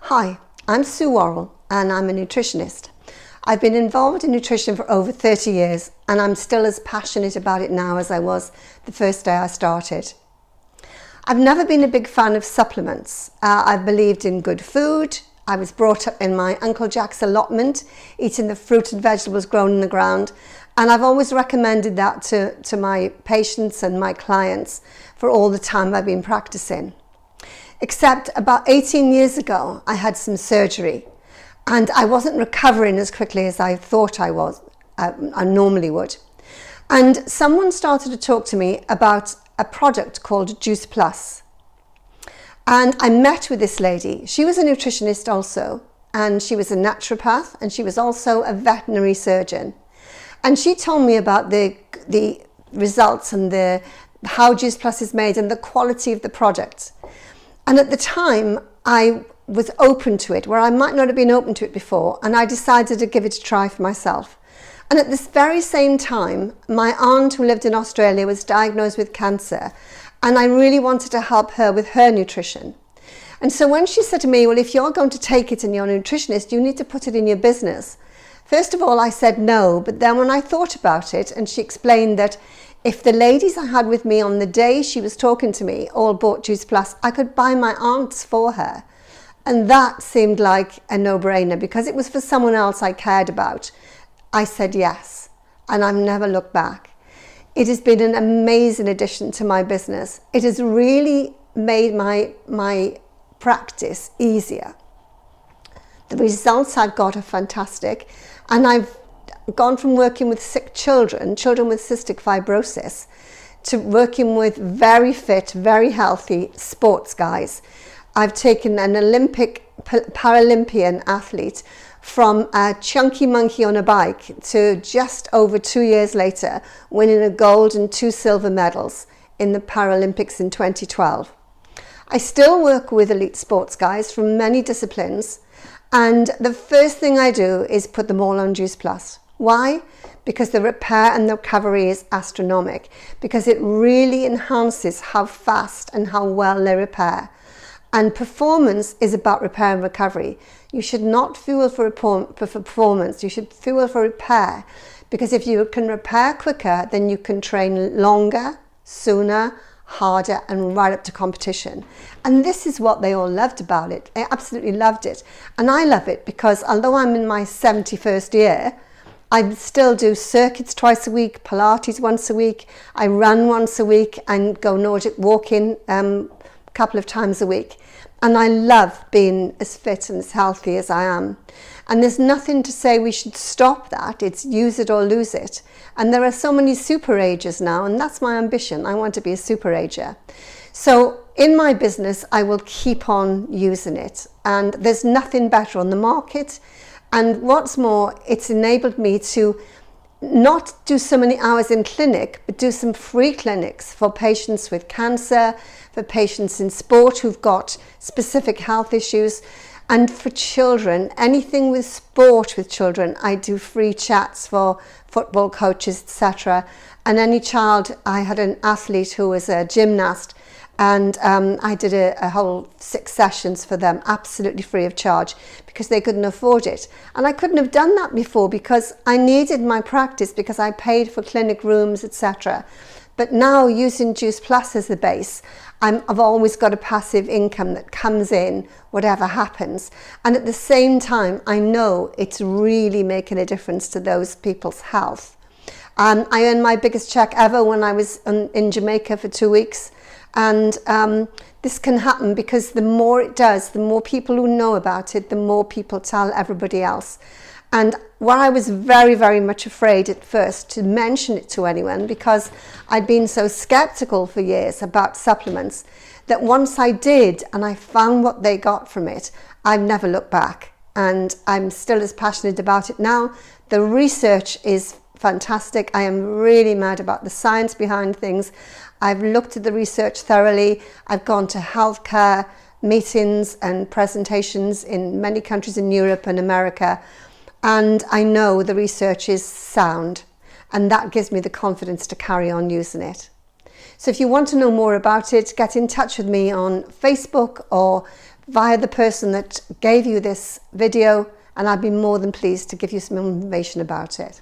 Hi, I'm Sue Worrall and I'm a nutritionist. I've been involved in nutrition for over 30 years and I'm still as passionate about it now as I was the first day I started. I've never been a big fan of supplements. I've believed in good food. I was brought up in my Uncle Jack's allotment, eating the fruit and vegetables grown in the ground, and I've always recommended that to my patients and my clients for all the time I've been practicing. Except about 18 years ago, I had some surgery and I wasn't recovering as quickly as I thought I normally would. And someone started to talk to me about a product called Juice Plus. And I met with this lady. She was a nutritionist also, and she was a naturopath, and she was also a veterinary surgeon. And she told me about the results and how Juice Plus is made and the quality of the product. And at the time, I was open to it, where I might not have been open to it before, and I decided to give it a try for myself. And at this very same time, my aunt who lived in Australia was diagnosed with cancer, and I really wanted to help her with her nutrition. And so when she said to me, well, if you're going to take it and you're a nutritionist, you need to put it in your business. First of all, I said no, but then when I thought about it, and she explained that if the ladies I had with me on the day she was talking to me all bought Juice Plus, I could buy my aunt's for her. And that seemed like a no-brainer because it was for someone else I cared about. I said yes, and I've never looked back. It has been an amazing addition to my business. It has really made my practice easier. The results I've got are fantastic, and I've gone from working with sick children with cystic fibrosis, to working with very fit, very healthy sports guys. I've taken an Olympic Paralympian athlete from a chunky monkey on a bike to just over 2 years later winning a gold and 2 silver medals in the Paralympics in 2012. I still work with elite sports guys from many disciplines, and the first thing I do is put them all on Juice Plus. Why? Because the repair and the recovery is astronomical, because it really enhances how fast and how well they repair. And performance is about repair and recovery. You should not fuel for performance, you should fuel for repair, because if you can repair quicker, then you can train longer, sooner, harder, and right up to competition. And this is what they all loved about it. They absolutely loved it. And I love it because although I'm in my 71st year, I still do circuits twice a week, Pilates once a week, I run once a week and go Nordic walking a couple of times a week. And I love being as fit and as healthy as I am. And there's nothing to say we should stop that. It's use it or lose it. And there are so many super agers now, and that's my ambition. I want to be a super ager. So in my business, I will keep on using it. And there's nothing better on the market. And what's more, it's enabled me to not do so many hours in clinic, but do some free clinics for patients with cancer, for patients in sport who've got specific health issues, and for children, anything with sport with children. I do free chats for football coaches, etc. And any child, I had an athlete who was a gymnast, and I did a whole 6 sessions for them, absolutely free of charge, because they couldn't afford it. And I couldn't have done that before because I needed my practice, because I paid for clinic rooms, etc. But now, using Juice Plus as the base, I've always got a passive income that comes in whatever happens. And at the same time, I know it's really making a difference to those people's health. I earned my biggest check ever when I was in Jamaica for 2 weeks. And this can happen because the more it does, the more people who know about it, the more people tell everybody else. And where I was very, very much afraid at first to mention it to anyone, because I'd been so skeptical for years about supplements, that once I did and I found what they got from it, I've never looked back. And I'm still as passionate about it now. The research is fantastic. I am really mad about the science behind things. I've looked at the research thoroughly. I've gone to healthcare meetings and presentations in many countries in Europe and America, and I know the research is sound, and that gives me the confidence to carry on using it. So if you want to know more about it, get in touch with me on Facebook or via the person that gave you this video, and I'd be more than pleased to give you some information about it.